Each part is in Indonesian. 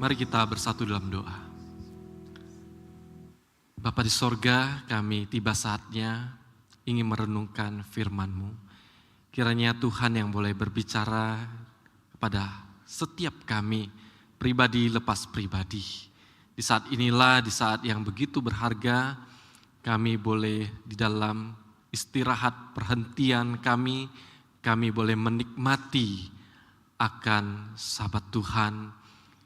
Mari kita bersatu dalam doa. Bapa di sorga, kami tiba saatnya ingin merenungkan firman-Mu. Kiranya Tuhan yang boleh berbicara kepada setiap kami, pribadi lepas pribadi. Di saat inilah, di saat yang begitu berharga, kami boleh di dalam istirahat perhentian kami boleh menikmati akan sahabat Tuhan,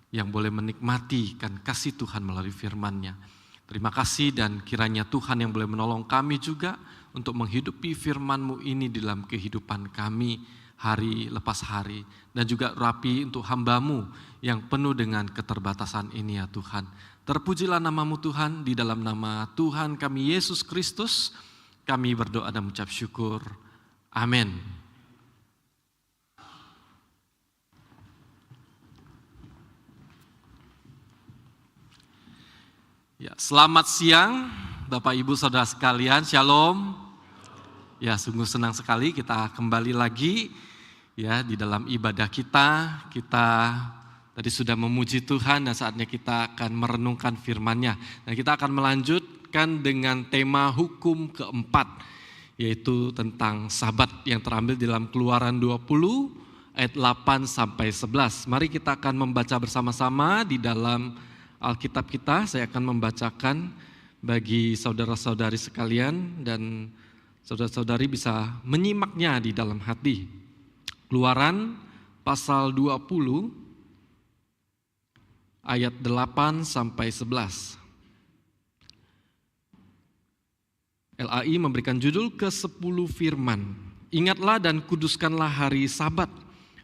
yang boleh menikmati kan kasih Tuhan melalui firman-Nya. Terima kasih dan kiranya Tuhan yang boleh menolong kami juga untuk menghidupi firman-Mu ini dalam kehidupan kami hari lepas hari. Dan juga rapi untuk hamba-Mu yang penuh dengan keterbatasan ini ya Tuhan. Terpujilah nama-Mu Tuhan, di dalam nama Tuhan kami Yesus Kristus kami berdoa dan mengucap syukur. Amin. Ya, selamat siang Bapak Ibu Saudara sekalian, Shalom. Ya, sungguh senang sekali kita kembali lagi ya di dalam ibadah kita. Kita tadi sudah memuji Tuhan dan saatnya kita akan merenungkan firman-Nya. Dan kita akan melanjutkan dengan tema hukum keempat, yaitu tentang Sabat yang terambil dalam Keluaran 20 ayat 8 sampai 11. Mari kita akan membaca bersama-sama di dalam Alkitab kita. Saya akan membacakan bagi saudara-saudari sekalian dan saudara-saudari bisa menyimaknya di dalam hati. Keluaran pasal 20 ayat 8 sampai 11. LAI memberikan judul ke-10 firman. Ingatlah dan kuduskanlah hari Sabat.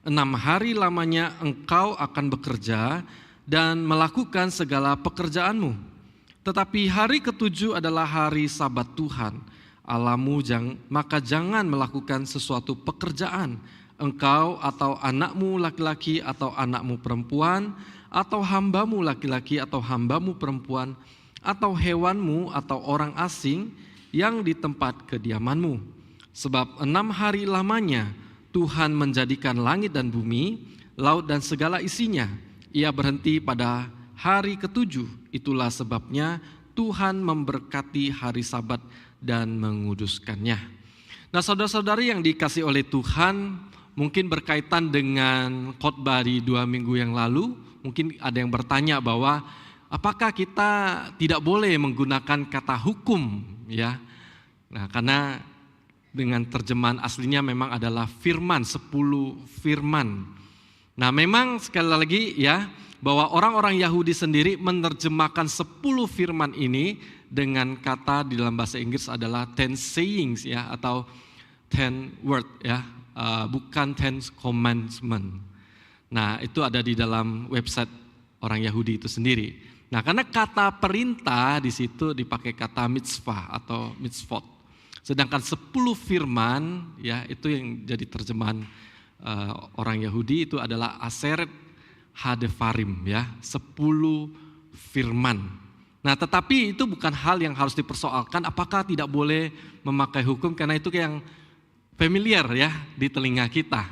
6 hari lamanya engkau akan bekerja dan melakukan segala pekerjaanmu. Tetapi hari ke-7 adalah hari Sabat Tuhan Allahmu, maka jangan melakukan sesuatu pekerjaan, engkau atau anakmu laki-laki atau anakmu perempuan, atau hambamu laki-laki atau hambamu perempuan, atau hewanmu atau orang asing yang di tempat kediamanmu. Sebab 6 hari lamanya Tuhan menjadikan langit dan bumi, laut dan segala isinya. Ia berhenti pada hari ke-7. Itulah sebabnya Tuhan memberkati hari Sabat dan menguduskannya. Nah, saudara-saudari yang dikasihi oleh Tuhan, mungkin berkaitan dengan khotbah di 2 minggu yang lalu, mungkin ada yang bertanya bahwa apakah kita tidak boleh menggunakan kata hukum ya. Nah, karena dengan terjemahan aslinya memang adalah firman, 10 firman. Nah, memang sekali lagi ya, bahwa orang-orang Yahudi sendiri menerjemahkan 10 firman ini dengan kata di dalam bahasa Inggris adalah 10 sayings ya, atau 10 word ya, bukan 10 commandment. Nah, itu ada di dalam website orang Yahudi itu sendiri. Nah, karena kata perintah di situ dipakai kata mitzvah atau mitzvot. Sedangkan 10 firman ya, itu yang jadi terjemahan orang Yahudi itu adalah Aseret Hadevarim ya, 10 firman. Nah, tetapi itu bukan hal yang harus dipersoalkan apakah tidak boleh memakai hukum, karena itu yang familiar ya di telinga kita.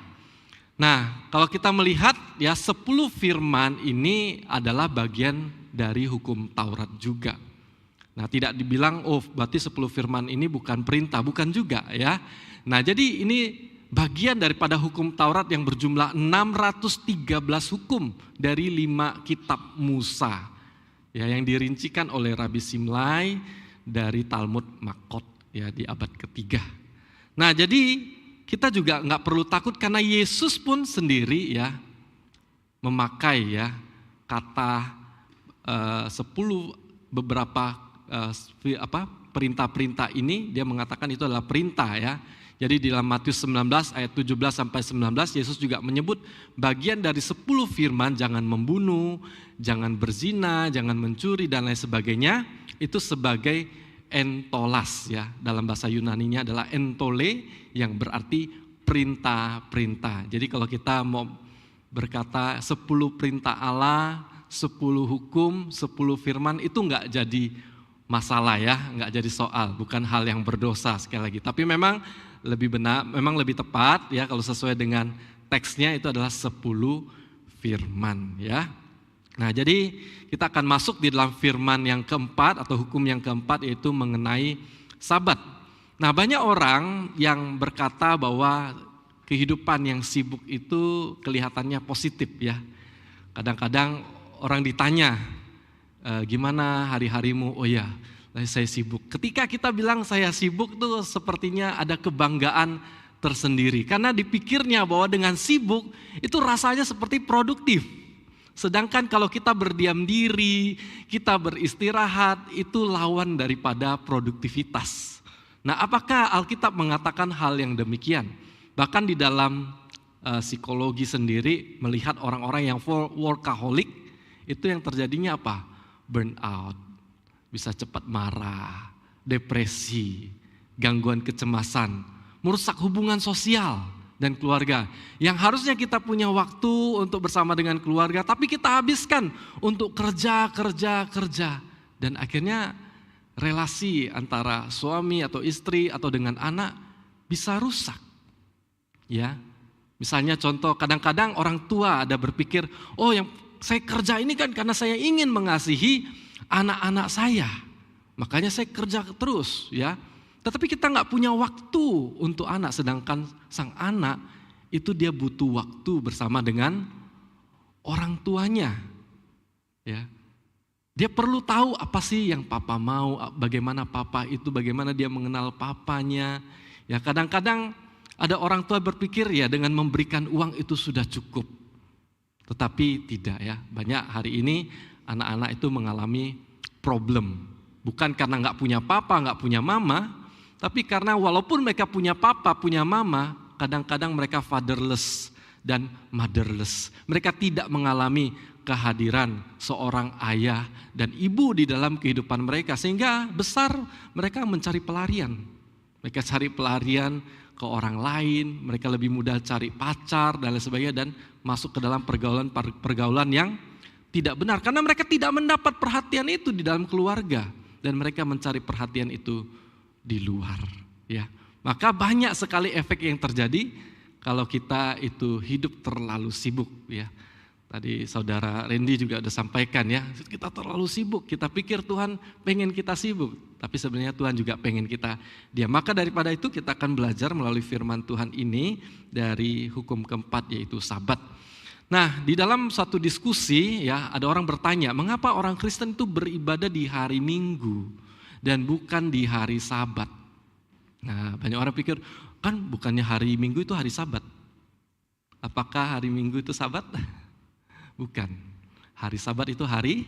Nah, kalau kita melihat ya 10 firman ini adalah bagian dari hukum Taurat juga. Nah, tidak dibilang oh berarti 10 firman ini bukan perintah, bukan juga ya. Nah, jadi ini bagian daripada hukum Taurat yang berjumlah 613 hukum dari 5 kitab Musa ya, yang dirincikan oleh Rabi Simlai dari Talmud Makot ya di abad ketiga. Nah, jadi kita juga nggak perlu takut karena Yesus pun sendiri ya memakai ya kata 10 beberapa perintah-perintah ini. Dia mengatakan itu adalah perintah ya. Jadi di dalam Matius 19 ayat 17 sampai 19 Yesus juga menyebut bagian dari 10 firman, jangan membunuh, jangan berzina, jangan mencuri dan lain sebagainya, itu sebagai entolas ya. Dalam bahasa Yunaninya adalah entole yang berarti perintah-perintah. Jadi kalau kita mau berkata 10 perintah Allah, 10 hukum, 10 firman itu enggak jadi masalah ya, enggak jadi soal, bukan hal yang berdosa sekali lagi. Tapi memang lebih benar, memang lebih tepat ya kalau sesuai dengan teksnya itu adalah 10 firman ya. Nah, jadi kita akan masuk di dalam firman yang keempat atau hukum yang keempat, yaitu mengenai Sabat. Nah, banyak orang yang berkata bahwa kehidupan yang sibuk itu kelihatannya positif ya. Kadang-kadang orang ditanya, gimana hari-harimu? Oh ya, saya sibuk. Ketika kita bilang saya sibuk tuh sepertinya ada kebanggaan tersendiri. Karena dipikirnya bahwa dengan sibuk itu rasanya seperti produktif. Sedangkan kalau kita berdiam diri, kita beristirahat, itu lawan daripada produktivitas. Nah, apakah Alkitab mengatakan hal yang demikian? Bahkan di dalam psikologi sendiri melihat orang-orang yang workaholic, itu yang terjadinya apa? Burnout, bisa cepat marah, depresi, gangguan kecemasan, merusak hubungan sosial dan keluarga. Yang harusnya kita punya waktu untuk bersama dengan keluarga, tapi kita habiskan untuk kerja. Dan akhirnya relasi antara suami atau istri atau dengan anak bisa rusak. Ya, misalnya contoh, kadang-kadang orang tua ada berpikir, oh yang saya kerja ini kan karena saya ingin mengasihi anak-anak saya. Makanya saya kerja terus ya. Tetapi kita nggak punya waktu untuk anak, sedangkan sang anak itu dia butuh waktu bersama dengan orang tuanya. Ya, dia perlu tahu apa sih yang papa mau, bagaimana papa itu, bagaimana dia mengenal papanya. Ya, kadang-kadang ada orang tua berpikir ya dengan memberikan uang itu sudah cukup. Tetapi tidak ya, banyak hari ini anak-anak itu mengalami problem. Bukan karena nggak punya papa, nggak punya mama, tapi karena walaupun mereka punya papa, punya mama, kadang-kadang mereka fatherless dan motherless. Mereka tidak mengalami kehadiran seorang ayah dan ibu di dalam kehidupan mereka. Sehingga besar mereka mencari pelarian. Mereka cari pelarian ke orang lain, mereka lebih mudah cari pacar dan lain sebagainya, dan masuk ke dalam pergaulan yang tidak benar. Karena mereka tidak mendapat perhatian itu di dalam keluarga. Dan mereka mencari perhatian itu di luar, ya. Maka banyak sekali efek yang terjadi kalau kita itu hidup terlalu sibuk, ya. Tadi saudara Randy juga udah sampaikan ya, kita terlalu sibuk, kita pikir Tuhan pengen kita sibuk, tapi sebenarnya Tuhan juga pengen kita diam. Maka daripada itu kita akan belajar melalui firman Tuhan ini dari hukum keempat, yaitu Sabat. Nah, di dalam satu diskusi ya, ada orang bertanya, mengapa orang Kristen itu beribadah di hari Minggu dan bukan di hari Sabat? Nah, banyak orang pikir, kan bukannya hari Minggu itu hari Sabat. Apakah hari Minggu itu Sabat? Bukan. Hari Sabat itu hari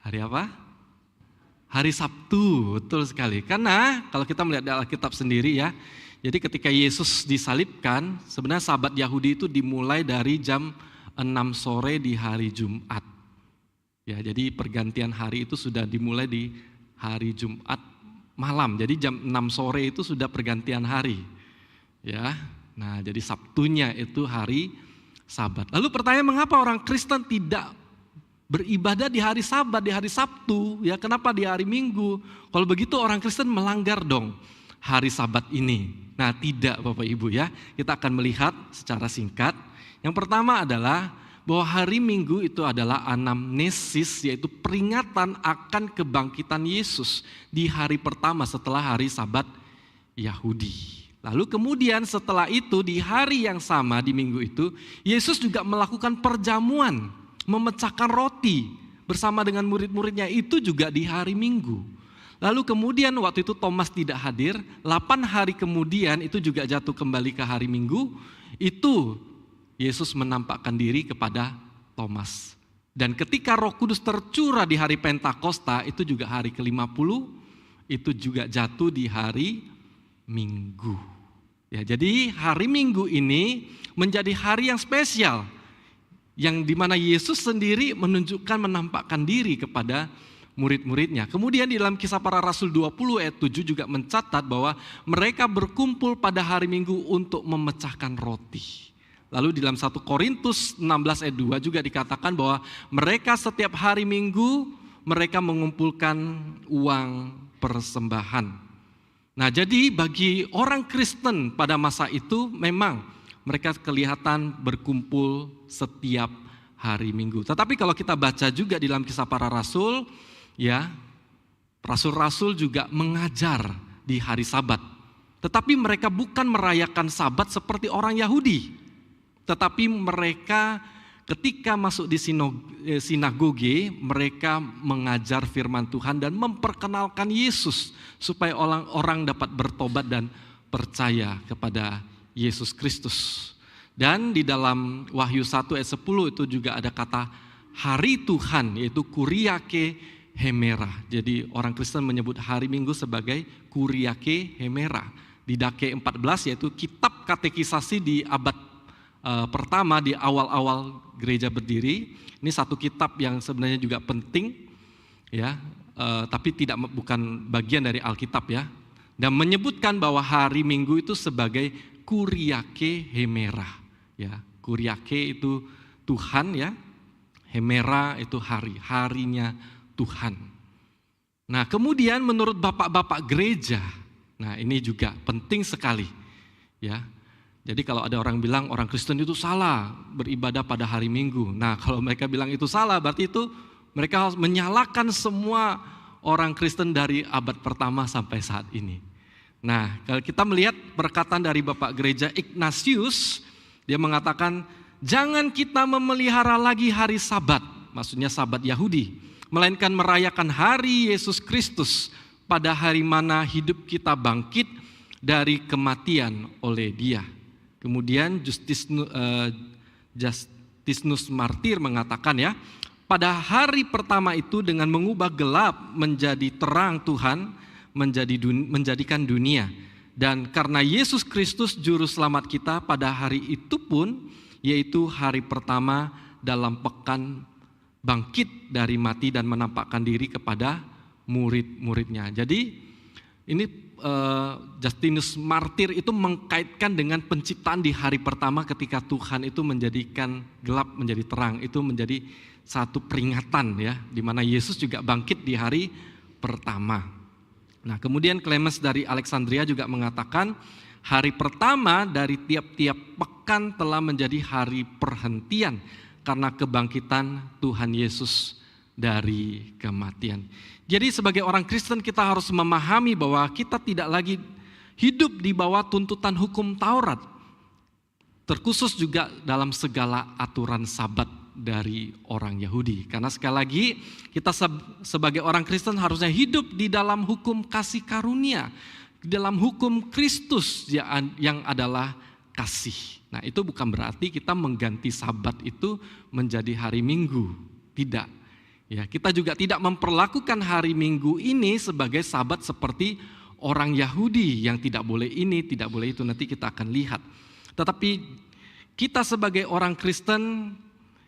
apa? Hari Sabtu, betul sekali. Karena kalau kita melihat di Alkitab sendiri ya, jadi ketika Yesus disalibkan, sebenarnya Sabat Yahudi itu dimulai dari jam 6 sore di hari Jumat. Ya, jadi pergantian hari itu sudah dimulai di hari Jumat malam. Jadi jam 6 sore itu sudah pergantian hari. Ya. Nah, jadi Sabtunya itu hari Sabat. Lalu pertanyaan, mengapa orang Kristen tidak beribadah di hari Sabat, di hari Sabtu? Ya, kenapa di hari Minggu? Kalau begitu orang Kristen melanggar dong hari Sabat ini. Nah, tidak Bapak Ibu ya. Kita akan melihat secara singkat. Yang pertama adalah bahwa hari Minggu itu adalah anamnesis, yaitu peringatan akan kebangkitan Yesus di hari pertama setelah hari Sabat Yahudi. Lalu kemudian setelah itu di hari yang sama di minggu itu, Yesus juga melakukan perjamuan, memecahkan roti bersama dengan murid-muridnya, itu juga di hari Minggu. Lalu kemudian waktu itu Thomas tidak hadir, 8 hari kemudian itu juga jatuh kembali ke hari Minggu, itu Yesus menampakkan diri kepada Thomas. Dan ketika Roh Kudus tercurah di hari Pentakosta, itu juga hari ke-50, itu juga jatuh di hari Minggu. Ya, jadi hari Minggu ini menjadi hari yang spesial, yang dimana Yesus sendiri menunjukkan, menampakkan diri kepada murid-muridnya. Kemudian di dalam Kisah Para Rasul 20 ayat 7 juga mencatat bahwa mereka berkumpul pada hari Minggu untuk memecahkan roti. Lalu di dalam 1 Korintus 16 ayat 2 juga dikatakan bahwa mereka setiap hari Minggu mereka mengumpulkan uang persembahan. Nah, jadi bagi orang Kristen pada masa itu memang mereka kelihatan berkumpul setiap hari Minggu. Tetapi kalau kita baca juga di dalam Kisah Para Rasul, ya, rasul-rasul juga mengajar di hari Sabat. Tetapi mereka bukan merayakan Sabat seperti orang Yahudi. Tetapi mereka ketika masuk di sinagoge, mereka mengajar firman Tuhan dan memperkenalkan Yesus supaya orang-orang dapat bertobat dan percaya kepada Yesus Kristus. Dan di dalam Wahyu 1 ayat 10 itu juga ada kata hari Tuhan, yaitu Kuriake Hemera. Jadi orang Kristen menyebut hari Minggu sebagai Kuriake Hemera. Di Dake 14 yaitu kitab katekisasi di abad pertama, di awal-awal gereja berdiri. Ini satu kitab yang sebenarnya juga penting, ya, tapi bukan bagian dari Alkitab, ya. Dan menyebutkan bahwa hari Minggu itu sebagai Kuriake Hemera, ya. Kuriake itu Tuhan, ya. Hemera itu harinya Tuhan. Nah, kemudian menurut bapak-bapak gereja, nah ini juga penting sekali, ya. Jadi kalau ada orang bilang orang Kristen itu salah beribadah pada hari Minggu. Nah, kalau mereka bilang itu salah, berarti itu mereka harus menyalahkan semua orang Kristen dari abad pertama sampai saat ini. Nah, kalau kita melihat perkataan dari Bapak Gereja Ignatius, dia mengatakan, jangan kita memelihara lagi hari Sabat, maksudnya Sabat Yahudi, melainkan merayakan hari Yesus Kristus pada hari mana hidup kita bangkit dari kematian oleh Dia. Kemudian Justinus Martir mengatakan, ya, pada hari pertama itu dengan mengubah gelap menjadi terang Tuhan, menjadikan dunia. Dan karena Yesus Kristus juru selamat kita pada hari itu pun, yaitu hari pertama dalam pekan bangkit dari mati dan menampakkan diri kepada murid-muridnya. Jadi ini Justinus Martir itu mengkaitkan dengan penciptaan di hari pertama ketika Tuhan itu menjadikan gelap menjadi terang. Itu menjadi satu peringatan, ya, di mana Yesus juga bangkit di hari pertama. Nah, kemudian Clemens dari Alexandria juga mengatakan hari pertama dari tiap-tiap pekan telah menjadi hari perhentian karena kebangkitan Tuhan Yesus dari kematian. Jadi sebagai orang Kristen kita harus memahami bahwa kita tidak lagi hidup di bawah tuntutan hukum Taurat. Terkhusus juga dalam segala aturan Sabat dari orang Yahudi. Karena sekali lagi kita sebagai orang Kristen harusnya hidup di dalam hukum kasih karunia. Di dalam hukum Kristus yang adalah kasih. Nah, itu bukan berarti kita mengganti Sabat itu menjadi hari Minggu. Tidak. Ya, kita juga tidak memperlakukan hari Minggu ini sebagai Sabat seperti orang Yahudi yang tidak boleh ini, tidak boleh itu, nanti kita akan lihat. Tetapi kita sebagai orang Kristen,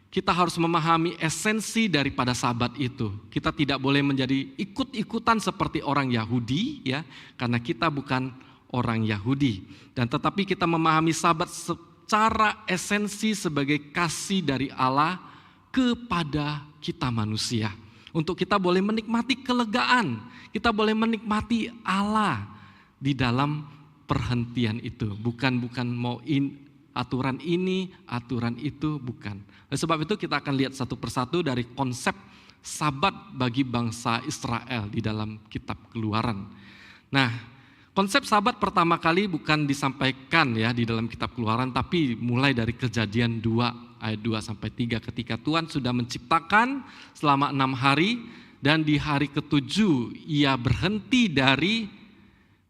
kita harus memahami esensi daripada Sabat itu. Kita tidak boleh menjadi ikut-ikutan seperti orang Yahudi, ya, karena kita bukan orang Yahudi. Dan tetapi kita memahami Sabat secara esensi sebagai kasih dari Allah kepada kita manusia. Untuk kita boleh menikmati kelegaan, kita boleh menikmati Allah di dalam perhentian itu. Bukan mau aturan ini, aturan itu, bukan. Oleh sebab itu kita akan lihat satu persatu dari konsep Sabat bagi bangsa Israel di dalam kitab Keluaran. Nah, konsep Sabat pertama kali bukan disampaikan, ya, di dalam kitab Keluaran, tapi mulai dari Kejadian 2 ayat 2-3 ketika Tuhan sudah menciptakan selama 6 hari dan di hari ke-7 ia berhenti dari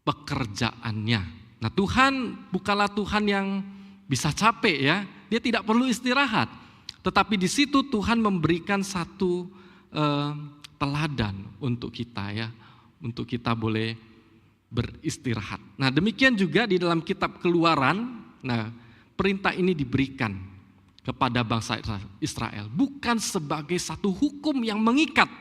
pekerjaannya. Nah, Tuhan bukanlah Tuhan yang bisa capek, ya. Dia tidak perlu istirahat. Tetapi di situ Tuhan memberikan satu teladan untuk kita, ya. Untuk kita boleh beristirahat. Nah, demikian juga di dalam kitab Keluaran. Nah, perintah ini diberikan kepada bangsa Israel bukan sebagai satu hukum yang mengikat,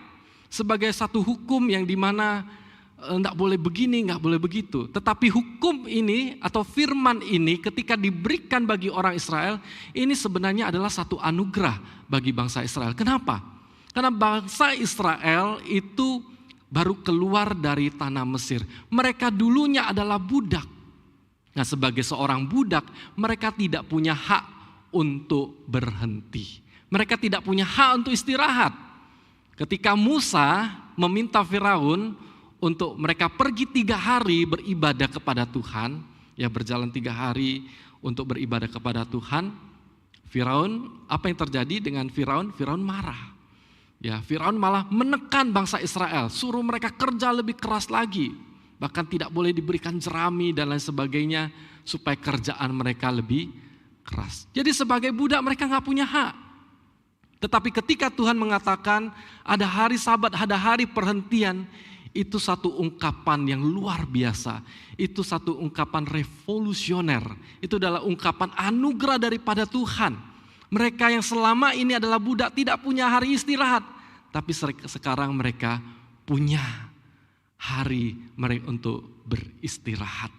sebagai satu hukum yang dimana enggak boleh begini, enggak boleh begitu. Tetapi hukum ini atau firman ini ketika diberikan bagi orang Israel, ini sebenarnya adalah satu anugerah bagi bangsa Israel. Kenapa? Karena bangsa Israel itu baru keluar dari tanah Mesir. Mereka dulunya adalah budak. Nah, sebagai seorang budak, mereka tidak punya hak untuk berhenti. Mereka tidak punya hak untuk istirahat. Ketika Musa meminta Firaun untuk mereka pergi 3 hari beribadah kepada Tuhan, ya berjalan 3 hari untuk beribadah kepada Tuhan, Firaun, apa yang terjadi dengan Firaun? Firaun marah. Ya, Firaun malah menekan bangsa Israel, suruh mereka kerja lebih keras lagi. Bahkan tidak boleh diberikan jerami dan lain sebagainya supaya kerjaan mereka lebih keras. Jadi sebagai budak mereka nggak punya hak. Tetapi ketika Tuhan mengatakan ada hari Sabat, ada hari perhentian, itu satu ungkapan yang luar biasa. Itu satu ungkapan revolusioner. Itu adalah ungkapan anugerah daripada Tuhan. Mereka yang selama ini adalah budak tidak punya hari istirahat. Tapi sekarang mereka punya hari mereka untuk beristirahat.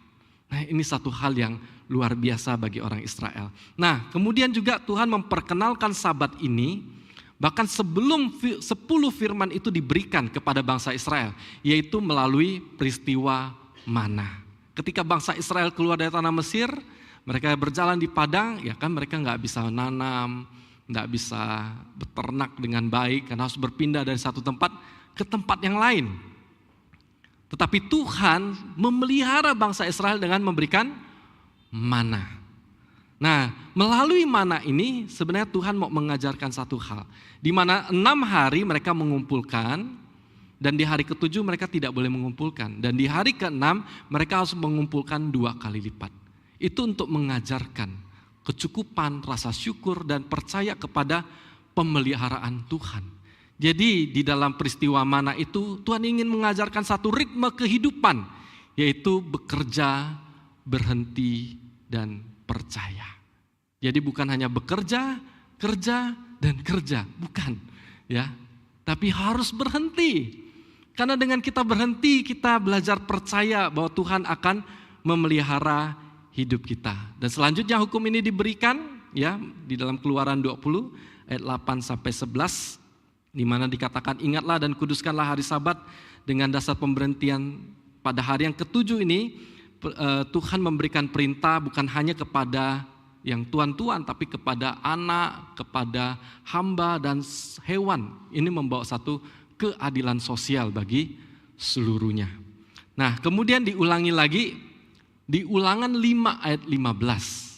Nah, ini satu hal yang luar biasa bagi orang Israel. Nah, kemudian juga Tuhan memperkenalkan Sabat ini bahkan sebelum 10 firman itu diberikan kepada bangsa Israel, yaitu melalui peristiwa mana. Ketika bangsa Israel keluar dari tanah Mesir, mereka berjalan di padang, ya kan mereka nggak bisa nanam, nggak bisa beternak dengan baik karena harus berpindah dari satu tempat ke tempat yang lain. Tetapi Tuhan memelihara bangsa Israel dengan memberikan mana. Nah, melalui mana ini sebenarnya Tuhan mau mengajarkan satu hal. Di mana 6 hari mereka mengumpulkan dan di hari ke-7 mereka tidak boleh mengumpulkan. Dan di hari ke-6 mereka harus mengumpulkan 2 kali lipat. Itu untuk mengajarkan kecukupan, rasa syukur dan percaya kepada pemeliharaan Tuhan. Jadi di dalam peristiwa mana itu Tuhan ingin mengajarkan satu ritme kehidupan, yaitu bekerja, berhenti, dan percaya. Jadi bukan hanya bekerja, kerja, dan kerja, bukan, ya. Tapi harus berhenti. Karena dengan kita berhenti, kita belajar percaya bahwa Tuhan akan memelihara hidup kita. Dan selanjutnya hukum ini diberikan, ya, di dalam Keluaran 20 ayat 8 sampai 11. Di mana dikatakan ingatlah dan kuduskanlah hari Sabat dengan dasar pemberhentian pada hari yang ke-7 ini. Tuhan memberikan perintah bukan hanya kepada yang tuan-tuan tapi kepada anak, kepada hamba dan hewan. Ini membawa satu keadilan sosial bagi seluruhnya. Nah, kemudian diulangi lagi di Ulangan 5 ayat 15.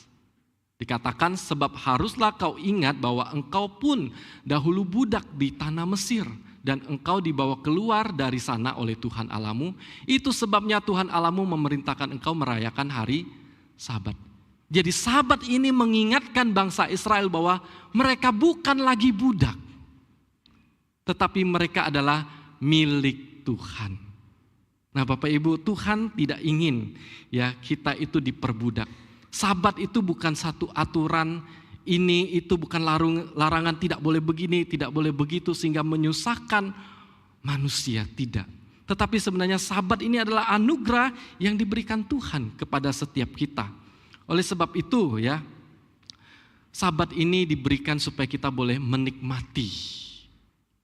Dikatakan sebab haruslah kau ingat bahwa engkau pun dahulu budak di tanah Mesir dan engkau dibawa keluar dari sana oleh Tuhan Allahmu. Itu sebabnya Tuhan Allahmu memerintahkan engkau merayakan hari Sabat. Jadi Sabat ini mengingatkan bangsa Israel bahwa mereka bukan lagi budak, tetapi mereka adalah milik Tuhan. Nah, Bapak Ibu, Tuhan tidak ingin ya kita itu diperbudak. Sabat itu bukan satu aturan, ini itu bukan larangan tidak boleh begini, tidak boleh begitu sehingga menyusahkan manusia, tidak. Tetapi sebenarnya Sabat ini adalah anugerah yang diberikan Tuhan kepada setiap kita. Oleh sebab itu ya, Sabat ini diberikan supaya kita boleh menikmati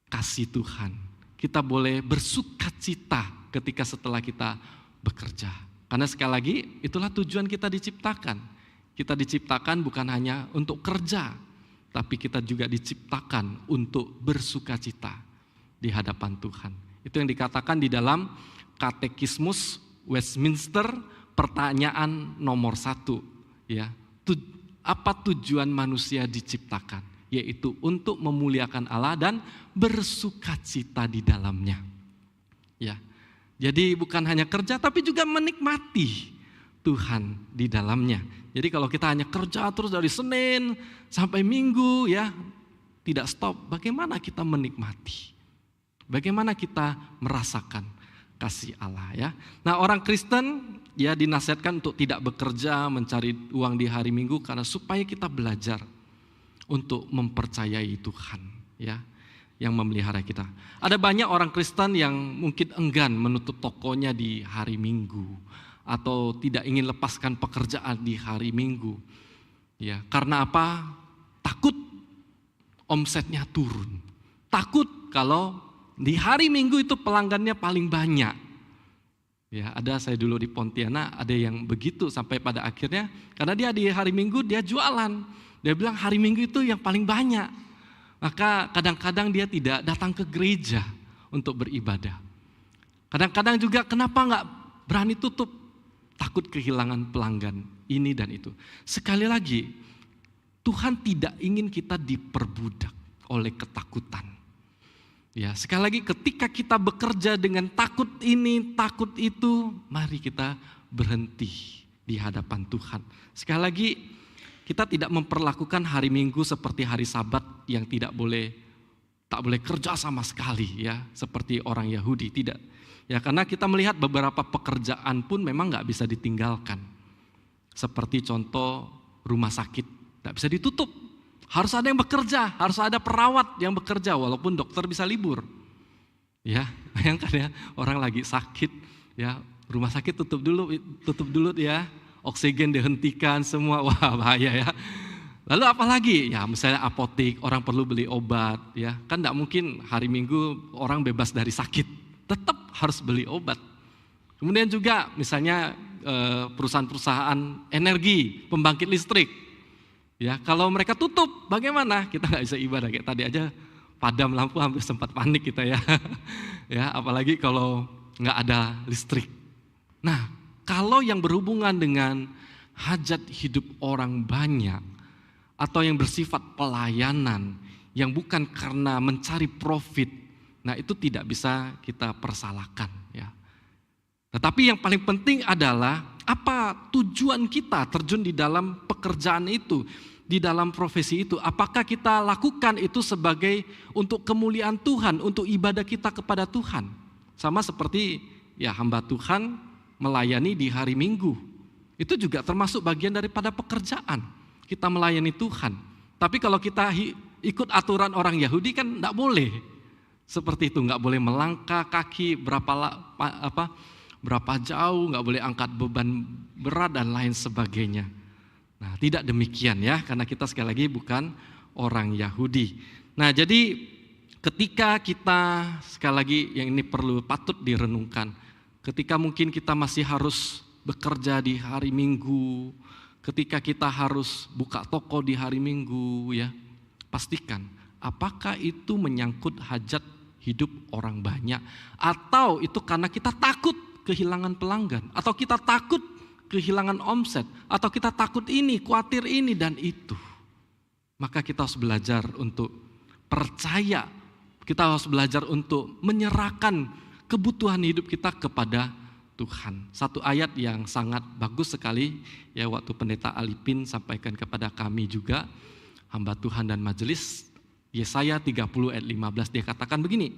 kasih Tuhan. Kita boleh bersukacita ketika setelah kita bekerja. Karena sekali lagi itulah tujuan kita diciptakan. Kita diciptakan bukan hanya untuk kerja, tapi kita juga diciptakan untuk bersukacita di hadapan Tuhan. Itu yang dikatakan di dalam Katekismus Westminster pertanyaan nomor 1. Ya, apa tujuan manusia diciptakan? Yaitu untuk memuliakan Allah dan bersukacita di dalamnya. Ya. Jadi bukan hanya kerja tapi juga menikmati Tuhan di dalamnya. Jadi kalau kita hanya kerja terus dari Senin sampai Minggu ya, tidak stop, bagaimana kita menikmati? Bagaimana kita merasakan kasih Allah ya? Nah, orang Kristen ya dinasihatkan untuk tidak bekerja mencari uang di hari Minggu karena supaya kita belajar untuk mempercayai Tuhan ya, yang memelihara kita. Ada banyak orang Kristen yang mungkin enggan menutup tokonya di hari Minggu atau tidak ingin lepaskan pekerjaan di hari Minggu. Ya, karena apa? Takut omsetnya turun. Takut kalau di hari Minggu itu pelanggannya paling banyak. Ya, saya dulu di Pontianak ada yang begitu sampai pada akhirnya karena dia di hari Minggu dia jualan. Dia bilang hari Minggu itu yang paling banyak. Maka kadang-kadang dia tidak datang ke gereja untuk beribadah. Kadang-kadang juga kenapa nggak berani tutup? Takut kehilangan pelanggan ini dan itu. Sekali lagi, Tuhan tidak ingin kita diperbudak oleh ketakutan. Ya, sekali lagi ketika kita bekerja dengan takut ini, takut itu, mari kita berhenti di hadapan Tuhan. Sekali lagi, kita tidak memperlakukan hari Minggu seperti hari Sabat yang tak boleh kerja sama sekali, ya, seperti orang Yahudi, tidak. Ya, karena kita melihat beberapa pekerjaan pun memang nggak bisa ditinggalkan. Seperti contoh rumah sakit, nggak bisa ditutup. Harus ada yang bekerja, harus ada perawat yang bekerja walaupun dokter bisa libur. Ya, bayangkan ya, orang lagi sakit, ya, rumah sakit tutup dulu ya, oksigen dihentikan semua, wah bahaya ya. Lalu apalagi? Ya misalnya apotek, orang perlu beli obat, ya kan nggak mungkin hari Minggu orang bebas dari sakit, tetap harus beli obat. Kemudian juga misalnya perusahaan-perusahaan energi, pembangkit listrik. Ya, kalau mereka tutup, bagaimana? Kita nggak bisa ibadah, kayak tadi aja padam lampu hampir sempat panik kita ya. Ya, apalagi kalau nggak ada listrik. Nah, kalau yang berhubungan dengan hajat hidup orang banyak atau yang bersifat pelayanan yang bukan karena mencari profit, nah itu tidak bisa kita persalahkan. Ya. Tetapi yang paling penting adalah apa tujuan kita terjun di dalam pekerjaan itu, di dalam profesi itu. Apakah kita lakukan itu sebagai untuk kemuliaan Tuhan, untuk ibadah kita kepada Tuhan. Sama seperti ya hamba Tuhan melayani di hari Minggu. Itu juga termasuk bagian daripada pekerjaan. Kita melayani Tuhan. Tapi kalau kita ikut aturan orang Yahudi kan enggak boleh. Seperti itu, enggak boleh melangkah kaki berapa jauh, enggak boleh angkat beban berat dan lain sebagainya. Nah, tidak demikian ya, karena kita sekali lagi bukan orang Yahudi. Nah, jadi ketika kita sekali lagi yang ini patut direnungkan. Ketika mungkin kita masih harus bekerja di hari Minggu, ketika kita harus buka toko di hari Minggu ya, pastikan apakah itu menyangkut hajat hidup orang banyak atau itu karena kita takut kehilangan pelanggan atau kita takut kehilangan omset atau kita takut ini, khawatir ini dan itu. Maka kita harus belajar untuk percaya, kita harus belajar untuk menyerahkan kebutuhan hidup kita kepada Tuhan. Satu ayat yang sangat bagus sekali ya waktu pendeta Alipin sampaikan kepada kami juga hamba Tuhan dan majelis, Yesaya 30 ayat 15, dia katakan begini,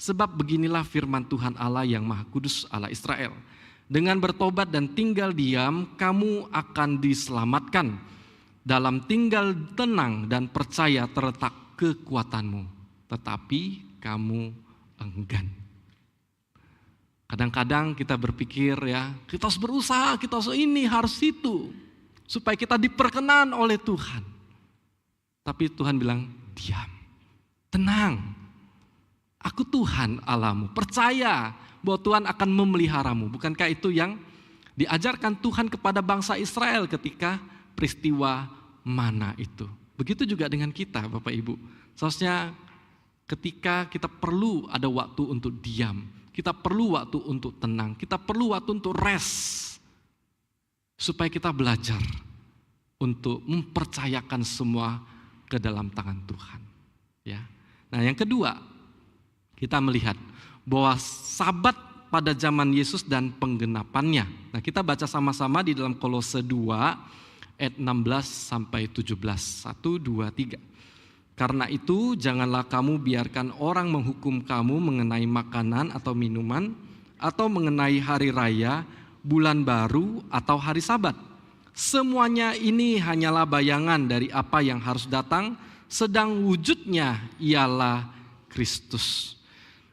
sebab beginilah firman Tuhan Allah yang Maha Kudus Allah Israel, dengan bertobat dan tinggal diam kamu akan diselamatkan, dalam tinggal tenang dan percaya terletak kekuatanmu, tetapi kamu enggan. Kadang-kadang kita berpikir ya, kita harus berusaha, kita harus ini, harus itu, supaya kita diperkenan oleh Tuhan. Tapi Tuhan bilang, diam, tenang, aku Tuhan Allahmu, percaya bahwa Tuhan akan memeliharamu. Bukankah itu yang diajarkan Tuhan kepada bangsa Israel ketika peristiwa mana itu. Begitu juga dengan kita Bapak Ibu. Seharusnya ketika kita perlu ada waktu untuk diam, kita perlu waktu untuk tenang, kita perlu waktu untuk rest, supaya kita belajar untuk mempercayakan semua ke dalam tangan Tuhan. Ya. Nah yang kedua, kita melihat bahwa Sabat pada zaman Yesus dan penggenapannya. Nah kita baca sama-sama di dalam Kolose 2 ayat 16 sampai 17. 1, 2, 3. Karena itu janganlah kamu biarkan orang menghukum kamu mengenai makanan atau minuman, atau mengenai hari raya, bulan baru, atau hari Sabat. Semuanya ini hanyalah bayangan dari apa yang harus datang, sedang wujudnya ialah Kristus.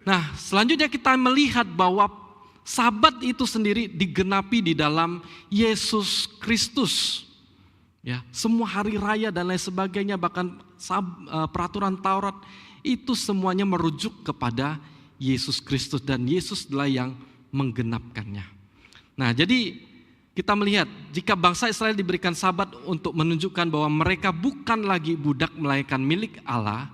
Nah selanjutnya kita melihat bahwa Sabat itu sendiri digenapi di dalam Yesus Kristus. Ya, semua hari raya dan lain sebagainya, bahkan peraturan Taurat itu semuanya merujuk kepada Yesus Kristus dan Yesuslah yang menggenapkannya. Nah, jadi kita melihat jika bangsa Israel diberikan Sabat untuk menunjukkan bahwa mereka bukan lagi budak melainkan milik Allah,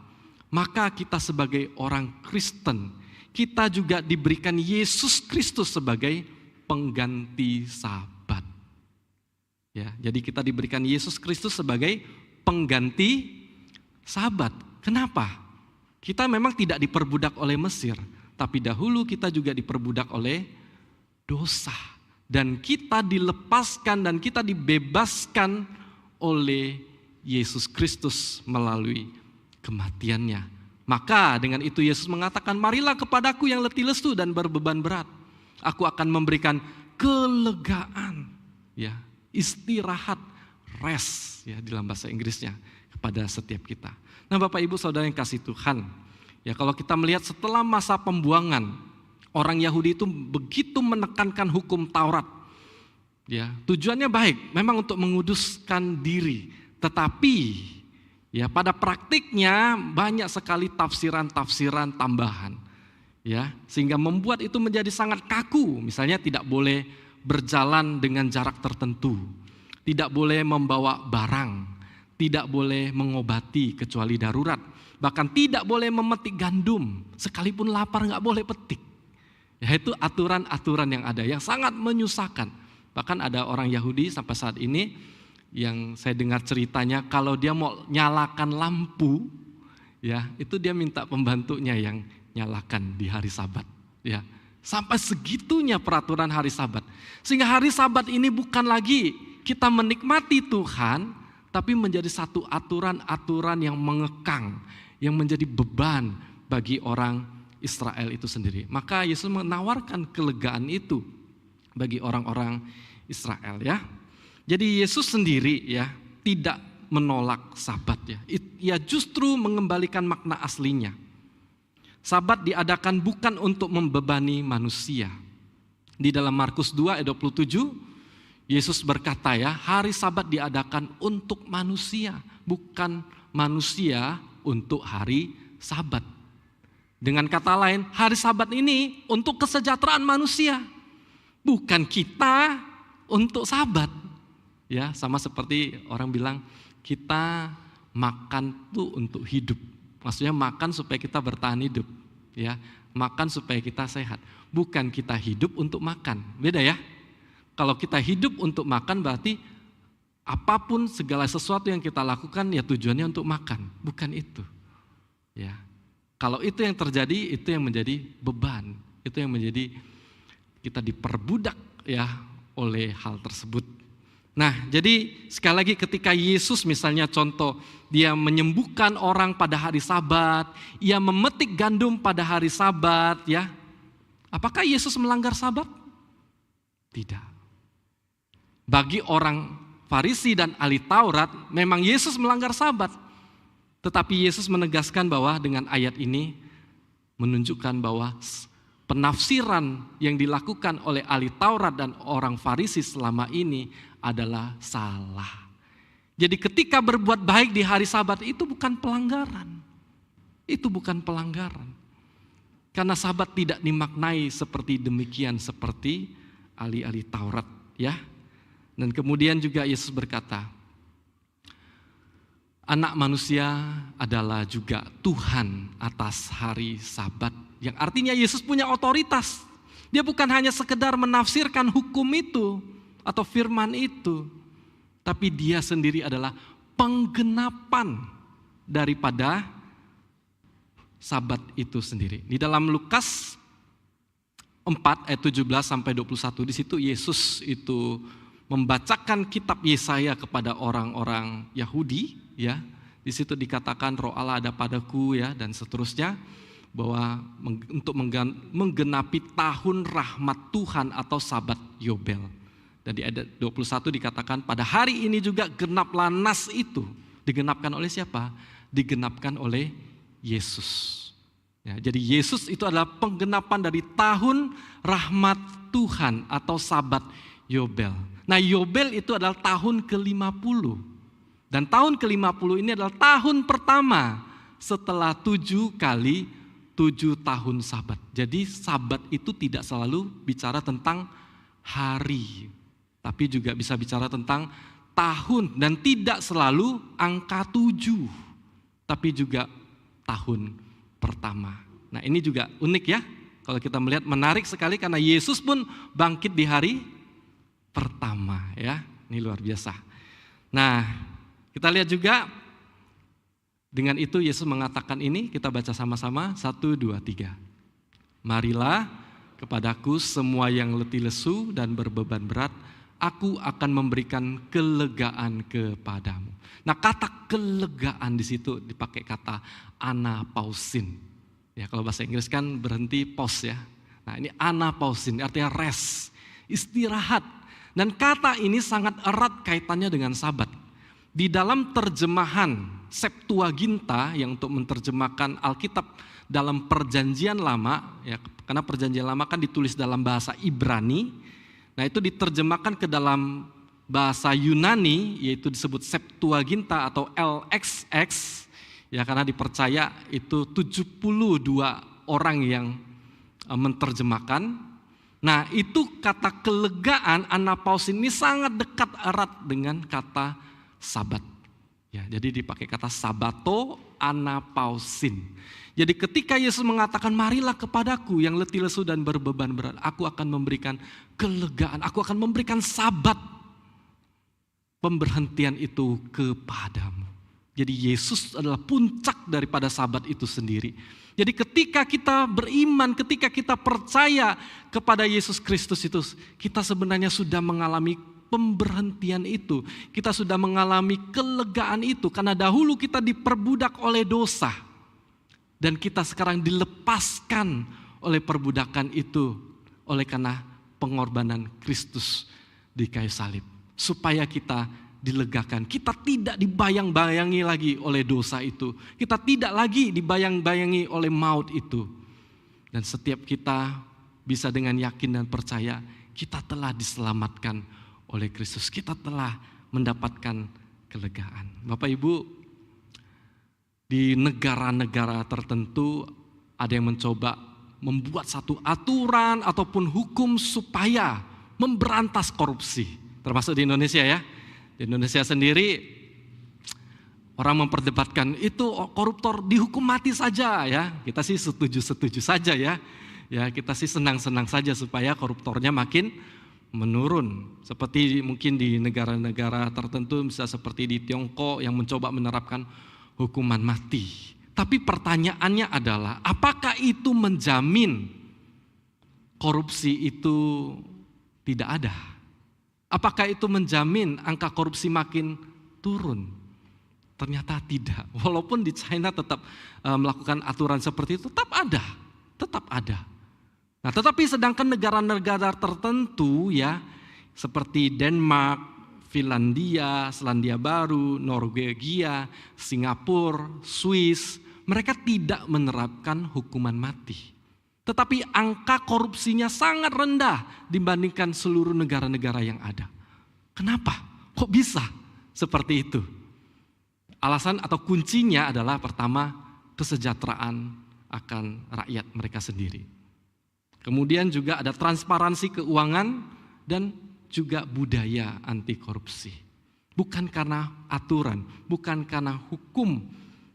maka kita sebagai orang Kristen, kita juga diberikan Yesus Kristus sebagai pengganti Sabat. Ya, jadi kita diberikan Yesus Kristus sebagai pengganti Sabat. Kenapa? Kita memang tidak diperbudak oleh Mesir, tapi dahulu kita juga diperbudak oleh dosa. Dan kita dilepaskan dan kita dibebaskan oleh Yesus Kristus melalui kematiannya. Maka dengan itu Yesus mengatakan, marilah kepadaku yang letih lesu dan berbeban berat. Aku akan memberikan kelegaan, ya, istirahat, rest, ya, dalam bahasa Inggrisnya, kepada setiap kita. Nah, Bapak Ibu Saudara yang kasih Tuhan, ya, kalau kita melihat setelah masa pembuangan, orang Yahudi itu begitu menekankan hukum Taurat. Ya, tujuannya baik, memang untuk menguduskan diri, tetapi ya pada praktiknya banyak sekali tafsiran-tafsiran tambahan. Ya, sehingga membuat itu menjadi sangat kaku. Misalnya tidak boleh berjalan dengan jarak tertentu, tidak boleh membawa barang, tidak boleh mengobati kecuali darurat, bahkan tidak boleh memetik gandum, sekalipun lapar nggak boleh petik. Ya, itu aturan-aturan yang ada yang sangat menyusahkan. Bahkan ada orang Yahudi sampai saat ini yang saya dengar ceritanya, kalau dia mau nyalakan lampu, ya itu dia minta pembantunya yang nyalakan di hari Sabat. Ya, sampai segitunya peraturan hari Sabat. Sehingga hari Sabat ini bukan lagi kita menikmati Tuhan, tapi menjadi satu aturan-aturan yang mengekang, yang menjadi beban bagi orang Israel itu sendiri. Maka Yesus menawarkan kelegaan itu bagi orang-orang Israel, ya. Jadi Yesus sendiri, ya, tidak menolak Sabat, ya. Ia justru mengembalikan makna aslinya. Sabat diadakan bukan untuk membebani manusia. Di dalam Markus 2 ayat 27, Yesus berkata, ya, hari Sabat diadakan untuk manusia, bukan manusia untuk hari Sabat. Dengan kata lain, hari Sabat ini untuk kesejahteraan manusia, bukan kita untuk Sabat. Ya, sama seperti orang bilang kita makan tuh untuk hidup. Maksudnya makan supaya kita bertahan hidup, ya. Makan supaya kita sehat. Bukan kita hidup untuk makan. Beda, ya. Kalau kita hidup untuk makan berarti apapun segala sesuatu yang kita lakukan ya tujuannya untuk makan, bukan itu. Ya. Kalau itu yang terjadi, itu yang menjadi beban. Itu yang menjadi kita diperbudak, ya, oleh hal tersebut. Nah, jadi sekali lagi ketika Yesus misalnya contoh, dia menyembuhkan orang pada hari Sabat, ia memetik gandum pada hari Sabat, ya. Apakah Yesus melanggar Sabat? Tidak. Bagi orang Farisi dan ahli Taurat, memang Yesus melanggar Sabat. Tetapi Yesus menegaskan bahwa dengan ayat ini menunjukkan bahwa penafsiran yang dilakukan oleh ahli Taurat dan orang Farisi selama ini adalah salah. Jadi ketika berbuat baik di hari Sabat itu bukan pelanggaran. Itu bukan pelanggaran. Karena Sabat tidak dimaknai seperti demikian seperti ahli-ahli Taurat, ya. Dan kemudian juga Yesus berkata, Anak manusia adalah juga Tuhan atas hari Sabat. Yang artinya Yesus punya otoritas. Dia bukan hanya sekedar menafsirkan hukum itu atau firman itu, tapi dia sendiri adalah penggenapan daripada Sabat itu sendiri. Di dalam Lukas 4 ayat 17 sampai 21, di situ Yesus itu membacakan kitab Yesaya kepada orang-orang Yahudi, ya. Di situ dikatakan Roh Allah ada padaku, ya, dan seterusnya, bahwa untuk menggenapi tahun rahmat Tuhan atau Sabat Yobel. Dan di ayat 21 dikatakan pada hari ini juga genaplah nas itu. Digenapkan oleh siapa? Digenapkan oleh Yesus. Ya, jadi Yesus itu adalah penggenapan dari tahun rahmat Tuhan atau Sabat Yobel. Nah, Yobel itu adalah tahun ke-50. Dan tahun ke-50 ini adalah tahun pertama setelah 7 kali 7 tahun Sabat. Jadi Sabat itu tidak selalu bicara tentang hari, tapi juga bisa bicara tentang tahun, dan tidak selalu angka 7, tapi juga tahun pertama. Nah ini juga unik ya, kalau kita melihat menarik sekali karena Yesus pun bangkit di hari pertama ya, ini luar biasa. Nah kita lihat juga dengan itu Yesus mengatakan ini, kita baca sama-sama, 1, 2, 3. Marilah kepadaku semua yang letih lesu dan berbeban berat, aku akan memberikan kelegaan kepadamu. Nah kata kelegaan di situ dipakai kata anapausin. Ya kalau bahasa Inggris kan berhenti pause ya. Nah ini anapausin artinya rest, istirahat. Dan kata ini sangat erat kaitannya dengan sabat. Di dalam terjemahan Septuaginta yang untuk menerjemahkan Alkitab dalam Perjanjian Lama, ya, karena Perjanjian Lama kan ditulis dalam bahasa Ibrani, nah itu diterjemahkan ke dalam bahasa Yunani, yaitu disebut Septuaginta atau LXX, ya karena dipercaya itu 72 orang yang menerjemahkan. Nah itu kata kelegaan anapaus ini sangat dekat erat dengan kata sabat. Ya, jadi dipakai kata sabato anapausin. Jadi ketika Yesus mengatakan marilah kepadaku yang letih lesu dan berbeban berat, aku akan memberikan kelegaan, aku akan memberikan sabat. Pemberhentian itu kepadamu. Jadi Yesus adalah puncak daripada sabat itu sendiri. Jadi ketika kita beriman, ketika kita percaya kepada Yesus Kristus itu, kita sebenarnya sudah mengalami pemberhentian itu. Kita sudah mengalami kelegaan itu karena dahulu kita diperbudak oleh dosa. Dan kita sekarang dilepaskan oleh perbudakan itu oleh karena pengorbanan Kristus di kayu salib. Supaya kita dilegakan. Kita tidak dibayang-bayangi lagi oleh dosa itu. Kita tidak lagi dibayang-bayangi oleh maut itu. Dan setiap kita bisa dengan yakin dan percaya kita telah diselamatkan oleh Kristus, kita telah mendapatkan kelegaan. Bapak Ibu, di negara-negara tertentu ada yang mencoba membuat satu aturan ataupun hukum supaya memberantas korupsi. Termasuk di Indonesia ya. Di Indonesia sendiri orang memperdebatkan itu koruptor dihukum mati saja ya. Kita sih setuju-setuju saja ya. Ya kita sih senang-senang saja supaya koruptornya makin menurun. Seperti mungkin di negara-negara tertentu, misalnya seperti di Tiongkok yang mencoba menerapkan hukuman mati. Tapi pertanyaannya adalah, apakah itu menjamin korupsi itu tidak ada? Apakah itu menjamin angka korupsi makin turun? Ternyata tidak. Walaupun di China tetap melakukan aturan seperti itu, tetap ada. Tetap ada. Nah, tetapi sedangkan negara-negara tertentu ya, seperti Denmark, Finlandia, Selandia Baru, Norwegia, Singapura, Swiss, mereka tidak menerapkan hukuman mati. Tetapi angka korupsinya sangat rendah dibandingkan seluruh negara-negara yang ada. Kenapa? Kok bisa seperti itu? Alasan atau kuncinya adalah pertama, kesejahteraan akan rakyat mereka sendiri. Kemudian juga ada transparansi keuangan dan juga budaya anti korupsi. Bukan karena aturan, bukan karena hukum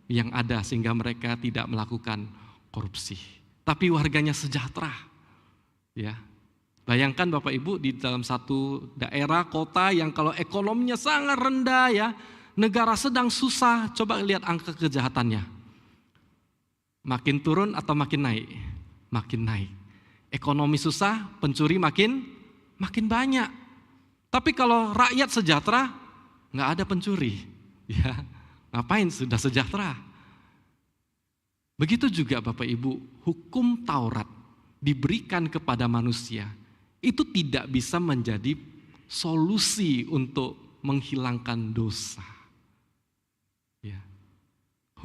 yang ada sehingga mereka tidak melakukan korupsi. Tapi warganya sejahtera. Ya. Bayangkan Bapak Ibu di dalam satu daerah, kota yang kalau ekonominya sangat rendah ya, negara sedang susah, coba lihat angka kejahatannya. Makin turun atau makin naik? Makin naik. Ekonomi susah, pencuri makin banyak. Tapi kalau rakyat sejahtera, nggak ada pencuri. Ya, ngapain sudah sejahtera? Begitu juga Bapak Ibu, hukum Taurat diberikan kepada manusia, itu tidak bisa menjadi solusi untuk menghilangkan dosa. Ya.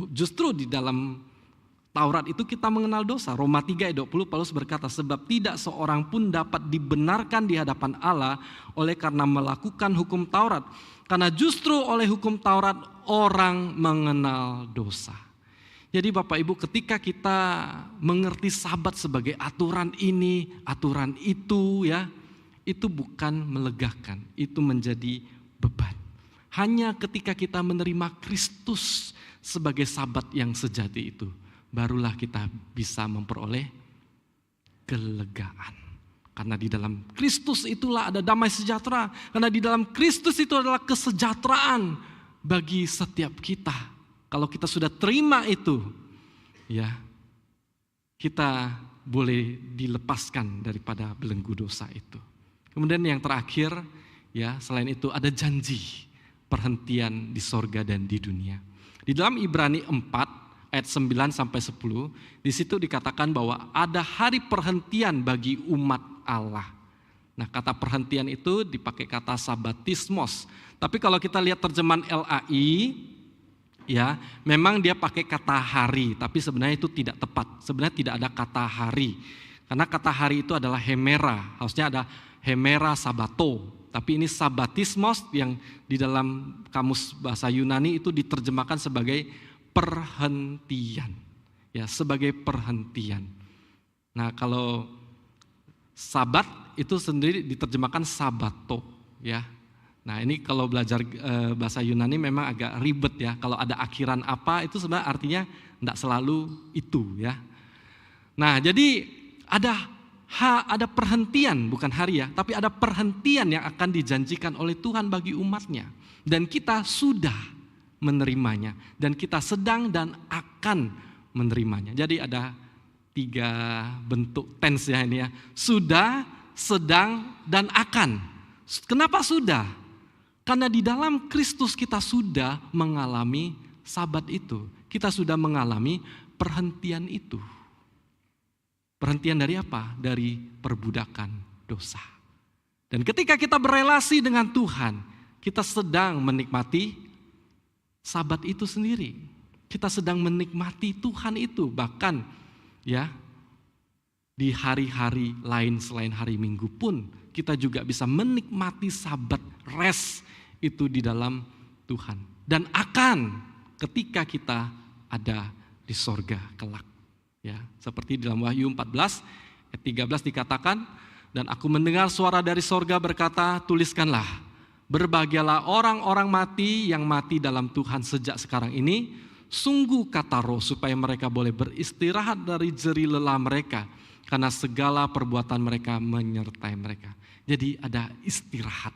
Justru di dalam Taurat itu kita mengenal dosa. Roma 3 ayat 20 Paulus berkata, sebab tidak seorang pun dapat dibenarkan di hadapan Allah oleh karena melakukan hukum Taurat. Karena justru oleh hukum Taurat orang mengenal dosa. Jadi Bapak Ibu, ketika kita mengerti sabat sebagai aturan ini, aturan itu ya, itu bukan melegakan, itu menjadi beban. Hanya ketika kita menerima Kristus sebagai Sabat yang sejati itu, barulah kita bisa memperoleh kelegaan. Karena di dalam Kristus itulah ada damai sejahtera. Karena di dalam Kristus itu adalah kesejahteraan bagi setiap kita. Kalau kita sudah terima itu, ya, kita boleh dilepaskan daripada belenggu dosa itu. Kemudian yang terakhir, ya, selain itu ada janji perhentian di sorga dan di dunia. Di dalam Ibrani 4 ayat 9 sampai 10, di situ dikatakan bahwa ada hari perhentian bagi umat Allah. Nah, kata perhentian itu dipakai kata sabatismos. Tapi kalau kita lihat terjemahan LAI, ya, memang dia pakai kata hari, tapi sebenarnya itu tidak tepat. Sebenarnya tidak ada kata hari. Karena kata hari itu adalah hemera, harusnya ada hemera sabato. Tapi ini sabatismos yang di dalam kamus bahasa Yunani itu diterjemahkan sebagai perhentian. Ya, sebagai perhentian. Nah, kalau Sabat itu sendiri diterjemahkan sabato, ya. Nah, ini kalau belajar bahasa Yunani memang agak ribet, ya. Kalau ada akhiran apa itu sebenarnya artinya tidak selalu itu, ya. Nah, jadi ada perhentian, bukan hari, ya, tapi ada perhentian yang akan dijanjikan oleh Tuhan bagi umatnya. Dan kita sudah menerimanya, dan kita sedang dan akan menerimanya. Jadi ada 3 bentuk tense, ya, ini, ya. Sudah, sedang, dan akan. Kenapa sudah? Karena di dalam Kristus kita sudah mengalami Sabat itu. Kita sudah mengalami perhentian itu. Perhentian dari apa? Dari perbudakan dosa. Dan ketika kita berelasi dengan Tuhan, kita sedang menikmati Sabat itu sendiri. Kita sedang menikmati Tuhan itu. Bahkan, ya, di hari-hari lain selain hari Minggu pun kita juga bisa menikmati Sabat rest itu di dalam Tuhan. Dan akan ketika kita ada di sorga kelak. Ya, seperti dalam Wahyu 14 ayat 13 dikatakan, dan aku mendengar suara dari sorga berkata, tuliskanlah, berbahagialah orang-orang mati yang mati dalam Tuhan sejak sekarang ini. Sungguh kata Roh, supaya mereka boleh beristirahat dari jerih lelah mereka, karena segala perbuatan mereka menyertai mereka. Jadi ada istirahat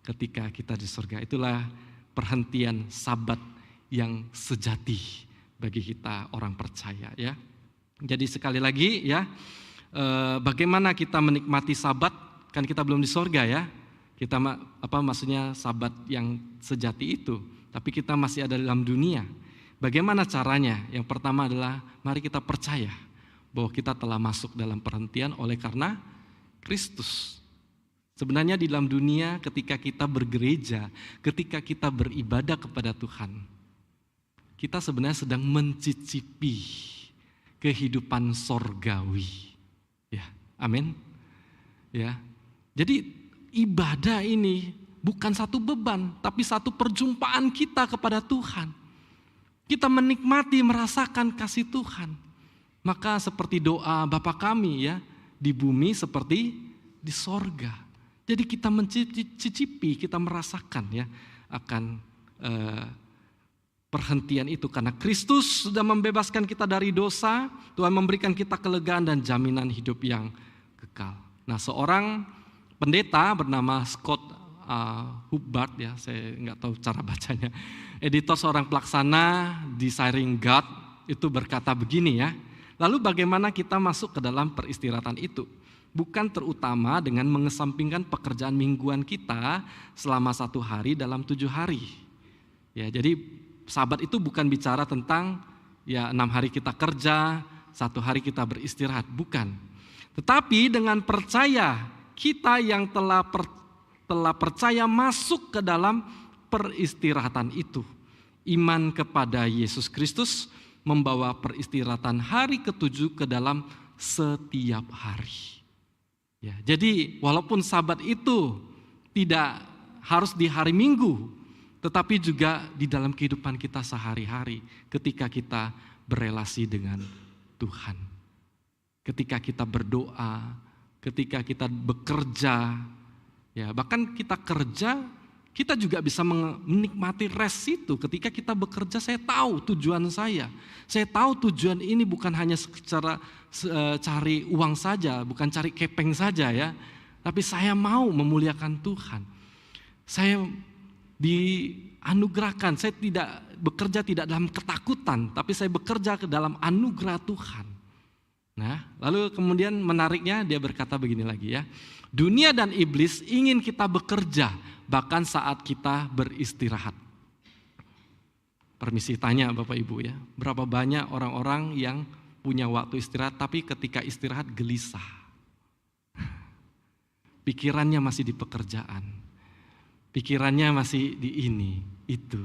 ketika kita di surga. Itulah perhentian Sabat yang sejati bagi kita orang percaya, ya. Jadi sekali lagi, ya, bagaimana kita menikmati Sabat? Kan kita belum di surga, ya. Kita maksudnya Sabat yang sejati itu, tapi kita masih ada dalam dunia. Bagaimana caranya? Yang pertama adalah mari kita percaya bahwa kita telah masuk dalam perhentian oleh karena Kristus. Sebenarnya di dalam dunia ketika kita bergereja, ketika kita beribadah kepada Tuhan, kita sebenarnya sedang mencicipi kehidupan sorgawi. Ya, amin. Ya. Jadi ibadah ini bukan satu beban, tapi satu perjumpaan kita kepada Tuhan. Kita menikmati, merasakan kasih Tuhan. Maka seperti doa Bapa kami, ya, di bumi seperti di sorga. Jadi kita mencicipi, kita merasakan, ya, akan perhentian itu. Karena Kristus sudah membebaskan kita dari dosa, Tuhan memberikan kita kelegaan dan jaminan hidup yang kekal. Nah, seorang pendeta bernama Scott Hubbard, ya, saya nggak tahu cara bacanya, editor seorang pelaksana di Siring God itu berkata begini, ya. Lalu bagaimana kita masuk ke dalam peristirahatan itu? Bukan terutama dengan mengesampingkan pekerjaan mingguan kita selama 1 hari dalam 7 hari. Ya, jadi Sabat itu bukan bicara tentang, ya, 6 hari kita kerja, 1 hari kita beristirahat, bukan. Tetapi dengan percaya, kita yang telah percaya masuk ke dalam peristirahatan itu. Iman kepada Yesus Kristus membawa peristirahatan hari ke-7 ke dalam setiap hari. Ya, jadi walaupun Sabat itu tidak harus di hari Minggu, tetapi juga di dalam kehidupan kita sehari-hari ketika kita berelasi dengan Tuhan. Ketika kita berdoa, ketika kita bekerja, ya, bahkan kita kerja Kita juga bisa menikmati rest itu ketika kita bekerja. Saya tahu tujuan saya. Saya tahu tujuan ini bukan hanya secara cari uang saja, bukan cari kepeng saja ya. Tapi saya mau memuliakan Tuhan. Saya dianugerahkan, saya tidak bekerja tidak dalam ketakutan, tapi saya bekerja ke dalam anugerah Tuhan. Nah, lalu kemudian menariknya dia berkata begini lagi ya. Dunia dan iblis ingin kita bekerja bahkan saat kita beristirahat. Permisi tanya Bapak Ibu ya, berapa banyak orang-orang yang punya waktu istirahat tapi ketika istirahat gelisah. Pikirannya masih di pekerjaan. Pikirannya masih di ini, itu.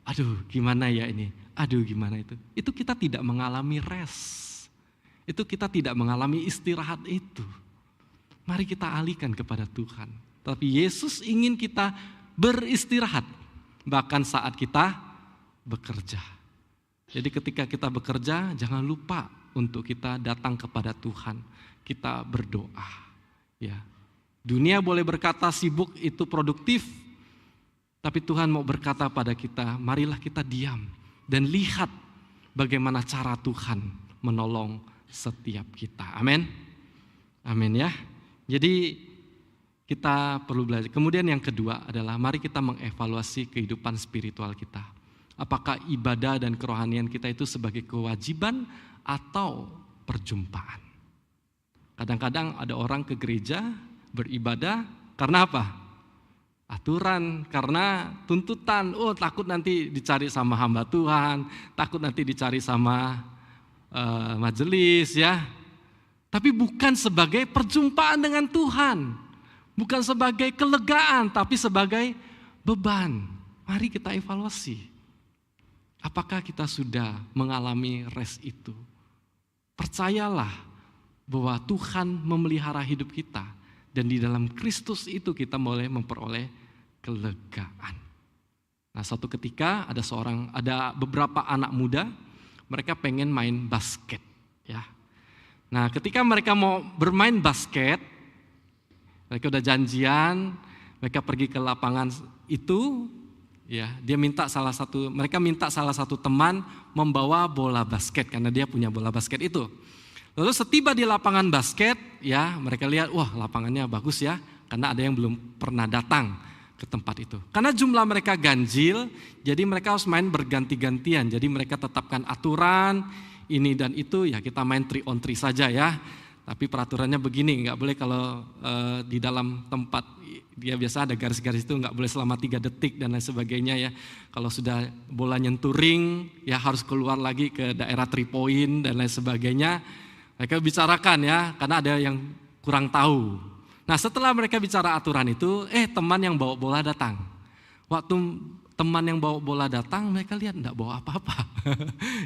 Aduh, gimana ya ini? Aduh, gimana itu? Itu kita tidak mengalami rest. Itu kita tidak mengalami istirahat itu. Mari kita alihkan kepada Tuhan. Tapi Yesus ingin kita beristirahat, bahkan saat kita bekerja. Jadi ketika kita bekerja, jangan lupa untuk kita datang kepada Tuhan. Kita berdoa. Ya. Dunia boleh berkata sibuk itu produktif, tapi Tuhan mau berkata pada kita, marilah kita diam dan lihat bagaimana cara Tuhan menolong setiap kita. Amin. Amin ya. Jadi kita perlu belajar. Kemudian yang kedua adalah mari kita mengevaluasi kehidupan spiritual kita. Apakah ibadah dan kerohanian kita itu sebagai kewajiban atau perjumpaan? Kadang-kadang ada orang ke gereja beribadah karena apa? Aturan, karena tuntutan. Oh, takut nanti dicari sama hamba Tuhan, takut nanti dicari sama majelis ya. Tapi bukan sebagai perjumpaan dengan Tuhan. Bukan sebagai kelegaan, tapi sebagai beban. Mari kita evaluasi. Apakah kita sudah mengalami rest itu? Percayalah bahwa Tuhan memelihara hidup kita. Dan di dalam Kristus itu kita boleh memperoleh kelegaan. Nah, suatu ketika ada beberapa anak muda, mereka pengen main basket. Ya. Nah, ketika mereka mau bermain basket, mereka udah janjian, mereka pergi ke lapangan itu, ya, mereka minta salah satu teman membawa bola basket karena dia punya bola basket itu. Lalu setiba di lapangan basket, ya, mereka lihat, wah, lapangannya bagus ya, karena ada yang belum pernah datang ke tempat itu. Karena jumlah mereka ganjil, jadi mereka harus main berganti-gantian. Jadi mereka tetapkan aturan ini dan itu, ya kita main 3 on 3 saja ya. Tapi peraturannya begini, nggak boleh kalau di dalam tempat dia biasa ada garis-garis itu nggak boleh selama 3 detik dan lain sebagainya ya. Kalau sudah bola nyentuh ring, ya harus keluar lagi ke daerah 3 point dan lain sebagainya. Mereka bicarakan ya, karena ada yang kurang tahu. Nah, setelah mereka bicara aturan itu, teman yang bawa bola datang. Waktu teman yang bawa bola datang, mereka lihat enggak bawa apa-apa.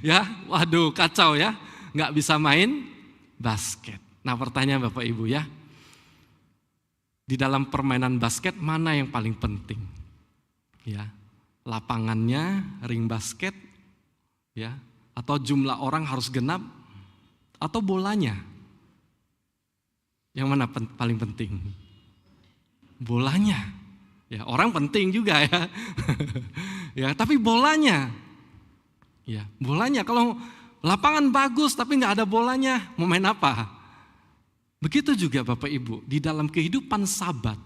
Ya, waduh, kacau ya. Enggak bisa main basket. Nah, pertanyaan Bapak Ibu ya. Di dalam permainan basket mana yang paling penting? Ya, lapangannya, ring basket, ya, atau jumlah orang harus genap, atau bolanya? Yang mana paling penting? Bolanya. Ya, orang penting juga ya. Ya, tapi bolanya. Ya, bolanya. Kalau lapangan bagus tapi nggak ada bolanya, mau main apa? Begitu juga Bapak Ibu, di dalam kehidupan Sabat.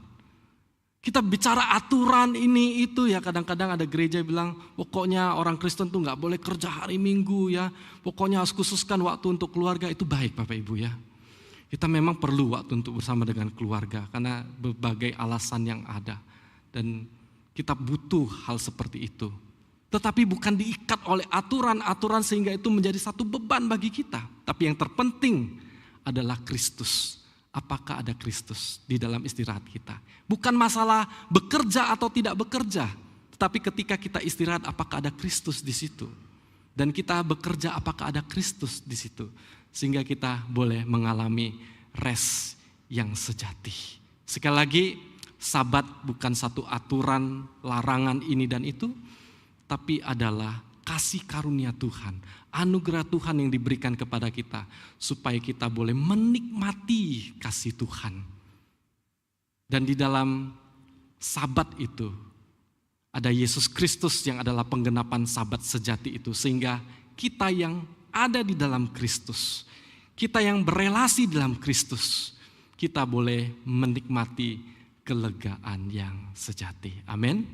Kita bicara aturan ini itu ya, kadang-kadang ada gereja bilang pokoknya orang Kristen tuh nggak boleh kerja hari Minggu ya, pokoknya harus khususkan waktu untuk keluarga. Itu baik Bapak Ibu ya. Kita memang perlu waktu untuk bersama dengan keluarga karena berbagai alasan yang ada dan kita butuh hal seperti itu. Tetapi bukan diikat oleh aturan-aturan sehingga itu menjadi satu beban bagi kita. Tapi yang terpenting adalah Kristus. Apakah ada Kristus di dalam istirahat kita? Bukan masalah bekerja atau tidak bekerja, tetapi ketika kita istirahat apakah ada Kristus di situ? Dan kita bekerja apakah ada Kristus di situ? Sehingga kita boleh mengalami rest yang sejati. Sekali lagi, Sabat bukan satu aturan, larangan ini dan itu, tapi adalah kasih karunia Tuhan, anugerah Tuhan yang diberikan kepada kita supaya kita boleh menikmati kasih Tuhan. Dan di dalam Sabat itu ada Yesus Kristus yang adalah penggenapan Sabat sejati itu. Sehingga kita yang ada di dalam Kristus, kita yang berelasi dalam Kristus, kita boleh menikmati kelegaan yang sejati. Amin.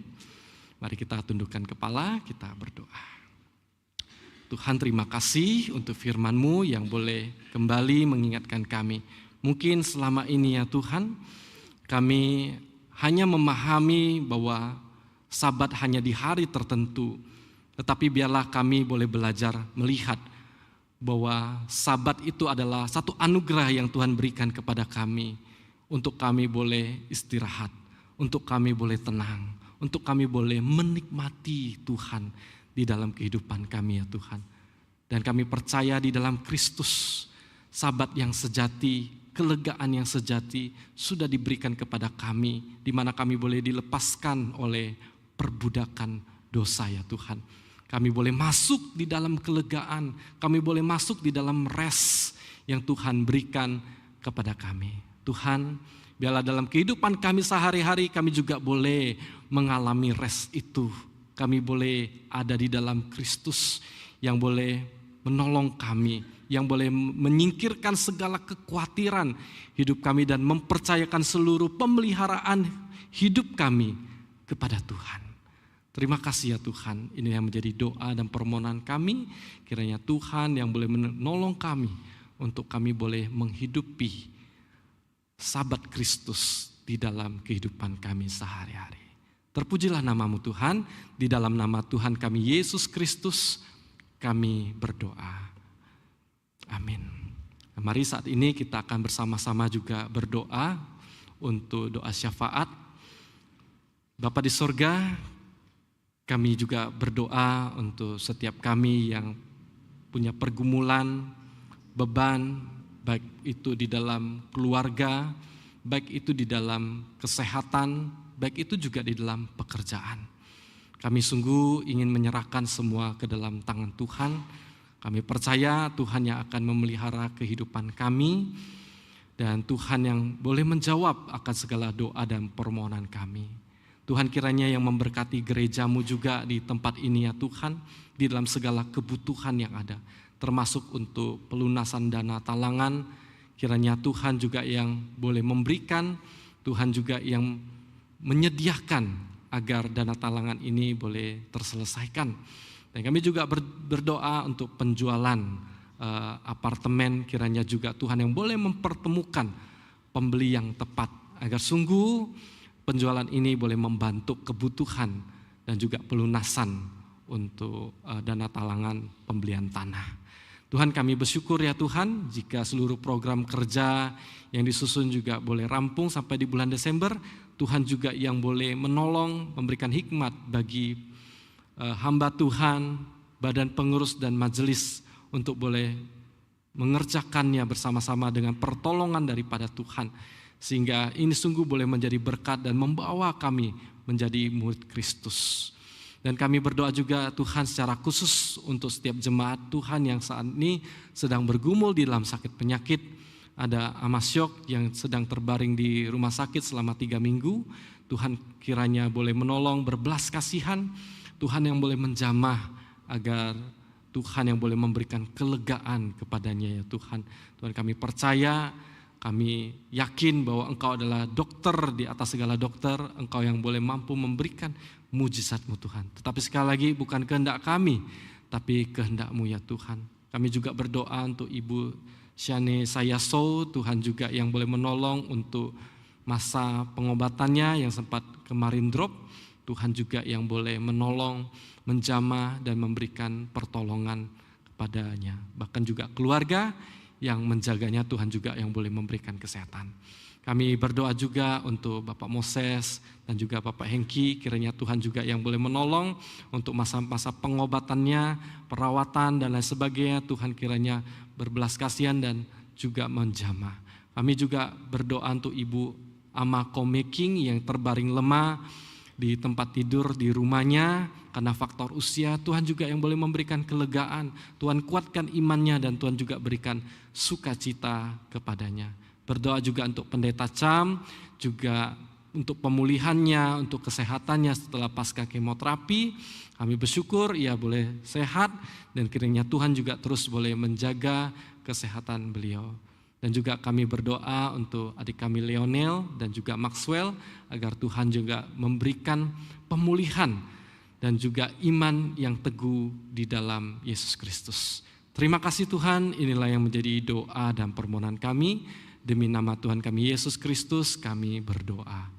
Mari kita tundukkan kepala, kita berdoa. Tuhan, terima kasih untuk firman-Mu yang boleh kembali mengingatkan kami. Mungkin selama ini ya Tuhan, kami hanya memahami bahwa Sabat hanya di hari tertentu. Tetapi biarlah kami boleh belajar melihat bahwa Sabat itu adalah satu anugerah yang Tuhan berikan kepada kami. Untuk kami boleh istirahat, untuk kami boleh tenang, untuk kami boleh menikmati Tuhan di dalam kehidupan kami ya Tuhan. Dan kami percaya di dalam Kristus, Sabat yang sejati, kelegaan yang sejati sudah diberikan kepada kami, di mana kami boleh dilepaskan oleh perbudakan dosa ya Tuhan. Kami boleh masuk di dalam kelegaan, kami boleh masuk di dalam rest yang Tuhan berikan kepada kami. Tuhan, biarlah dalam kehidupan kami sehari-hari kami juga boleh mengalami rest itu. Kami boleh ada di dalam Kristus yang boleh menolong kami, yang boleh menyingkirkan segala kekhawatiran hidup kami dan mempercayakan seluruh pemeliharaan hidup kami kepada Tuhan. Terima kasih ya Tuhan, ini yang menjadi doa dan permohonan kami. Kiranya Tuhan yang boleh menolong kami untuk kami boleh menghidupi Sabat Kristus di dalam kehidupan kami sehari-hari. Terpujilah nama-Mu Tuhan, di dalam nama Tuhan kami Yesus Kristus kami berdoa. Amin. Mari saat ini kita akan bersama-sama juga berdoa untuk doa syafaat. Bapa di sorga, kami juga berdoa untuk setiap kami yang punya pergumulan, beban, baik itu di dalam keluarga, baik itu di dalam kesehatan, baik itu juga di dalam pekerjaan. Kami sungguh ingin menyerahkan semua ke dalam tangan Tuhan. Kami percaya Tuhan yang akan memelihara kehidupan kami, dan Tuhan yang boleh menjawab akan segala doa dan permohonan kami. Tuhan kiranya yang memberkati gereja-Mu juga di tempat ini ya Tuhan, di dalam segala kebutuhan yang ada, termasuk untuk pelunasan dana talangan. Kiranya Tuhan juga yang boleh memberikan, Tuhan juga yang menyediakan agar dana talangan ini boleh terselesaikan. Dan kami juga berdoa untuk penjualan apartemen, kiranya juga Tuhan yang boleh mempertemukan pembeli yang tepat, agar sungguh penjualan ini boleh membantu kebutuhan dan juga pelunasan untuk dana talangan pembelian tanah. Tuhan, kami bersyukur ya Tuhan, jika seluruh program kerja yang disusun juga boleh rampung sampai di bulan Desember. Tuhan juga yang boleh menolong, memberikan hikmat bagi hamba Tuhan, badan pengurus dan majelis untuk boleh mengerjakannya bersama-sama dengan pertolongan daripada Tuhan. Sehingga ini sungguh boleh menjadi berkat dan membawa kami menjadi murid Kristus. Dan kami berdoa juga Tuhan secara khusus untuk setiap jemaat Tuhan yang saat ini sedang bergumul di dalam sakit penyakit. Ada Amasyok yang sedang terbaring di rumah sakit selama 3 minggu. Tuhan kiranya boleh menolong, berbelas kasihan. Tuhan yang boleh menjamah agar Tuhan yang boleh memberikan kelegaan kepadanya ya Tuhan. Tuhan, kami percaya, kami yakin bahwa Engkau adalah dokter di atas segala dokter. Engkau yang boleh mampu memberikan mujizat-Mu Tuhan. Tetapi sekali lagi bukan kehendak kami, tapi kehendak-Mu ya Tuhan. Kami juga berdoa untuk Ibu Shane Sayaso, Tuhan juga yang boleh menolong untuk masa pengobatannya yang sempat kemarin drop. Tuhan juga yang boleh menolong, menjamah dan memberikan pertolongan kepadanya. Bahkan juga keluarga yang menjaganya, Tuhan juga yang boleh memberikan kesehatan. Kami berdoa juga untuk Bapak Moses dan juga Bapak Hengki, kiranya Tuhan juga yang boleh menolong untuk masa-masa pengobatannya, perawatan dan lain sebagainya. Tuhan kiranya berbelas kasihan dan juga menjamah. Kami juga berdoa untuk Ibu Ama Komeking yang terbaring lemah di tempat tidur di rumahnya karena faktor usia. Tuhan juga yang boleh memberikan kelegaan. Tuhan kuatkan imannya dan Tuhan juga berikan sukacita kepadanya. Berdoa juga untuk Pendeta Cham, juga untuk pemulihannya, untuk kesehatannya setelah pasca kemoterapi. Kami bersyukur ia boleh sehat dan kiranya Tuhan juga terus boleh menjaga kesehatan beliau. Dan juga kami berdoa untuk adik kami Leonel dan juga Maxwell agar Tuhan juga memberikan pemulihan dan juga iman yang teguh di dalam Yesus Kristus. Terima kasih Tuhan, inilah yang menjadi doa dan permohonan kami. Demi nama Tuhan kami Yesus Kristus kami berdoa.